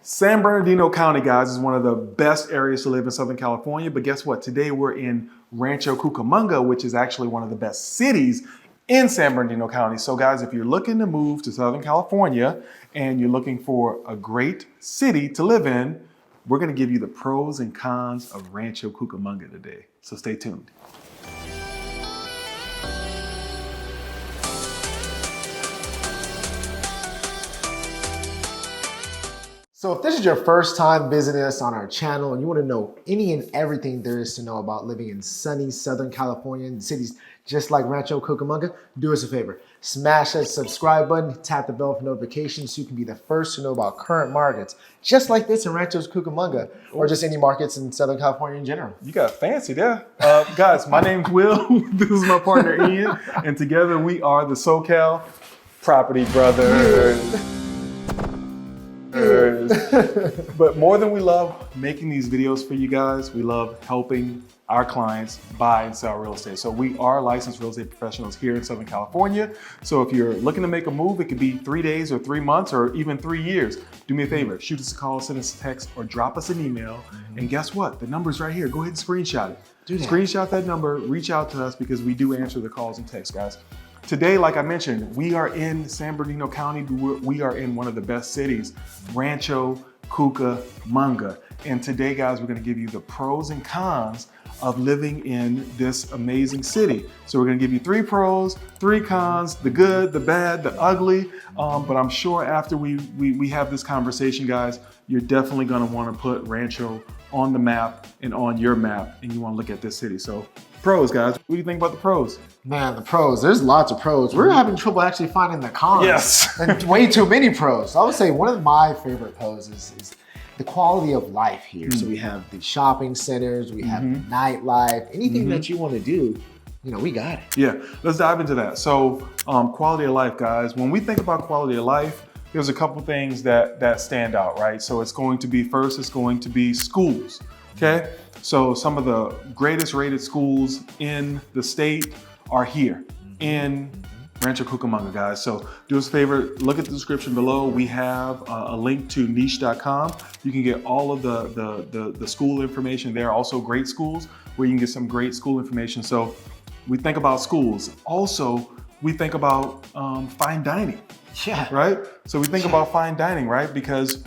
San Bernardino County, guys, is one of the best areas to live in Southern California. But guess what? Today we're in Rancho Cucamonga, which is actually one of the best cities in San Bernardino County. So guys, if you're looking to move to Southern California and you're looking for a great city to live in, we're gonna give you the pros and cons of Rancho Cucamonga today. So stay tuned. So if this is your first time visiting us on our channel and you want to know any and everything there is to know about living in sunny Southern California and cities just like Rancho Cucamonga, do us a favor. Smash that subscribe button, tap the bell for notifications so you can be the first to know about current markets, just like this in Rancho Cucamonga, or just any markets in Southern California in general. You got fancy there. Guys, my name's Will. This is my partner Ian. And together we are the SoCal Property Brothers. But more than we love making these videos for you guys, we love helping our clients buy and sell real estate. So we are licensed real estate professionals here in Southern California. So if you're looking to make a move, it could be 3 days or 3 months or even 3 years. Do me a favor, shoot us a call, send us a text, or drop us an email. And guess what? The number's right here. Go ahead and screenshot it. Screenshot that number, reach out to us because we do answer the calls and texts, guys. Today, like I mentioned, we are in San Bernardino County. We are in one of the best cities, Rancho Cucamonga. And today, guys, we're gonna give you the pros and cons of living in this amazing city. So we're gonna give you 3 pros, 3 cons, the good, the bad, the ugly. But I'm sure after we have this conversation, guys, you're definitely gonna wanna put Rancho on the map and on your map, and you wanna look at this city. So pros, guys, what do you think about the pros? Man, the pros, there's lots of pros. We're having trouble actually finding the cons. Yes. And way too many pros. I would say one of my favorite pros is the quality of life here. So we have the shopping centers, we have the nightlife, anything that you want to do, you know, we got it. Yeah, let's dive into that. So quality of life, guys. When we think about quality of life, there's a couple things that stand out, right? So it's going to be, first, it's going to be schools, okay? So some of the greatest rated schools in the state are here in Rancho Cucamonga, guys. So do us a favor, look at the description below. We have a link to niche.com. You can get all of the school information there. Also great schools where you can get some great school information. So we think about schools. Also, we think about fine dining. Yeah. Right? So we think about fine dining, right? Because,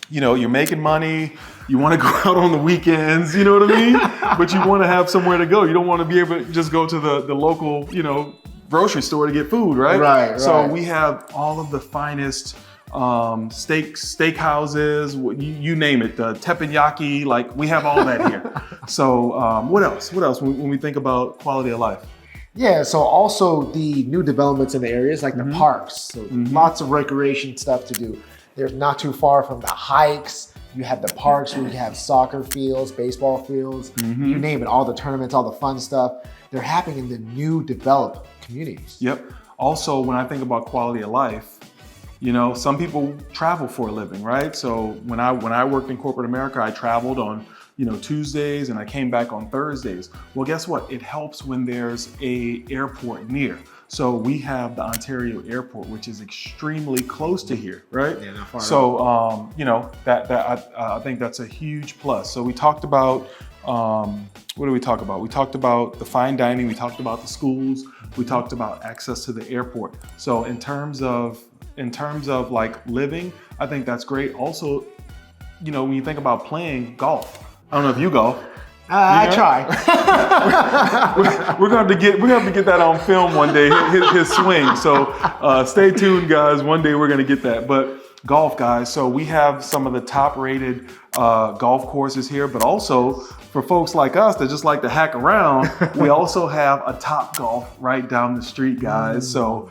you know, you're making money, you want to go out on the weekends, you know what I mean? But you want to have somewhere to go. You don't want to be able to just go to the local, you know, grocery store to get food, right? Right. So we have all of the finest steak houses, you name it, the teppanyaki, like we have all that here. So what else? What else when we think about quality of life? Yeah, so also the new developments in the areas like the parks. So lots of recreation stuff to do. They're not too far from the hikes. You have the parks where you have soccer fields, baseball fields, you name it, all the tournaments, all the fun stuff. They're happening in the new developed communities. Yep. Also, when I think about quality of life, you know, some people travel for a living, right? So when I worked in corporate America, I traveled on, you know, Tuesdays and I came back on Thursdays. Well, guess what? It helps when there's a airport near. So we have the Ontario Airport, which is extremely close to here, right? Yeah, not far. So, you know, I think that's a huge plus. So we talked about, what did we talk about? We talked about the fine dining, we talked about the schools, we talked about access to the airport. So in terms of like living, I think that's great. Also, you know, when you think about playing golf, I don't know if you golf. I try. we're going to get that on film one day, his swing. So stay tuned, guys. One day we're going to get that. But golf, guys. So we have some of the top rated golf courses here, but also for folks like us that just like to hack around, we also have a Top Golf right down the street, guys. So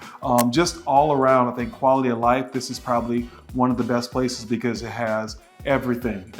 just all around, I think quality of life, this is probably one of the best places because it has everything.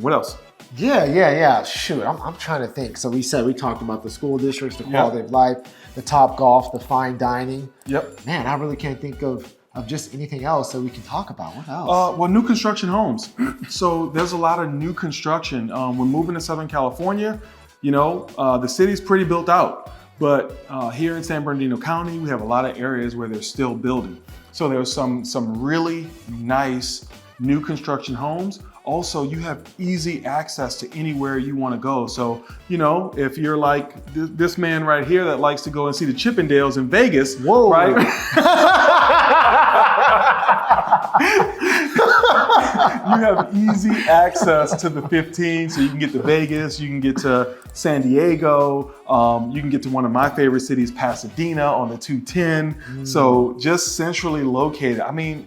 What else? Yeah. Shoot, I'm trying to think. So we talked about the school districts, the quality of life, the Top Golf, the fine dining. Yep. Man, I really can't think of just anything else that we can talk about. What else? Well, new construction homes. So there's a lot of new construction. We're moving to Southern California. You know, the city's pretty built out. But here in San Bernardino County, we have a lot of areas where they're still building. So there's some really nice new construction homes. Also, you have easy access to anywhere you want to go. So, you know, if you're like this man right here that likes to go and see the Chippendales in Vegas, Whoa. right? You have easy access to the 15, so you can get to Vegas, you can get to San Diego, you can get to one of my favorite cities, Pasadena, on the 210. So just centrally located. I mean,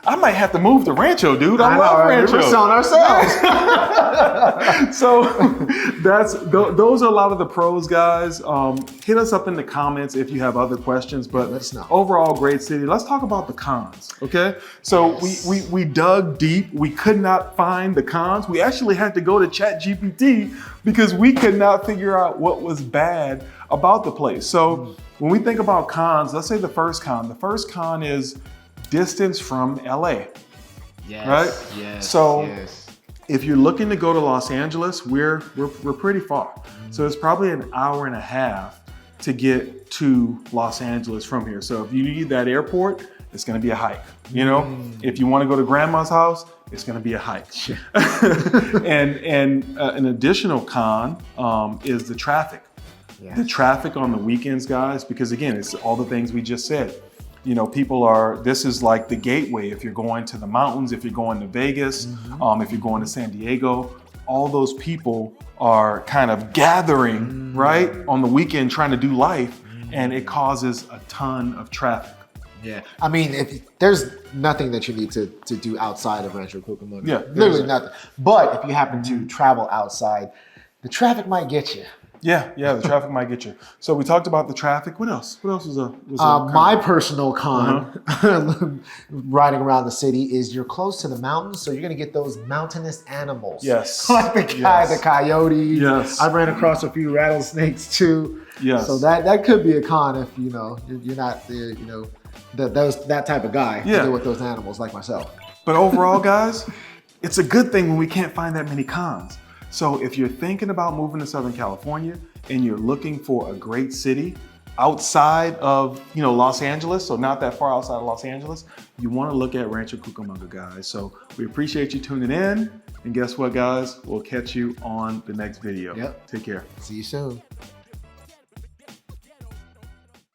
I might have to move to Rancho, dude. I love Rancho. We're selling ourselves. So those are a lot of the pros, guys. Hit us up in the comments if you have other questions, but let us know. Overall, great city. Let's talk about the cons, okay? So we dug deep. We could not find the cons. We actually had to go to ChatGPT because we could not figure out what was bad about the place. So when we think about cons, let's say the first con is distance from LA. Yes, right? Yes. So yes. If you're looking to go to Los Angeles, we're pretty far. So it's probably an hour and a half to get to Los Angeles from here. So if you need that airport, it's gonna be a hike. You know, if you wanna go to grandma's house, it's gonna be a hike. and an additional con is the traffic. Yeah. The traffic on the weekends, guys, because again, it's all the things we just said. You know, this is like the gateway. If you're going to the mountains, if you're going to Vegas, if you're going to San Diego, all those people are kind of gathering, right, on the weekend trying to do life, and it causes a ton of traffic. Yeah, I mean, there's nothing that you need to do outside of Rancho Cucamonga. Yeah, literally nothing. But if you happen to travel outside, the traffic might get you. Yeah, the traffic might get you. So we talked about the traffic. What else? What else was a my personal con riding around the city is you're close to the mountains, so you're gonna get those mountainous animals. Yes. Like the coyotes. Yes. I ran across a few rattlesnakes too. Yes. So that could be a con if you're not that type of guy to deal with those animals like myself. But overall, guys, it's a good thing when we can't find that many cons. So if you're thinking about moving to Southern California and you're looking for a great city outside of Los Angeles, so not that far outside of Los Angeles, you want to look at Rancho Cucamonga, guys. So we appreciate you tuning in. And guess what, guys? We'll catch you on the next video. Yep. Take care. See you soon.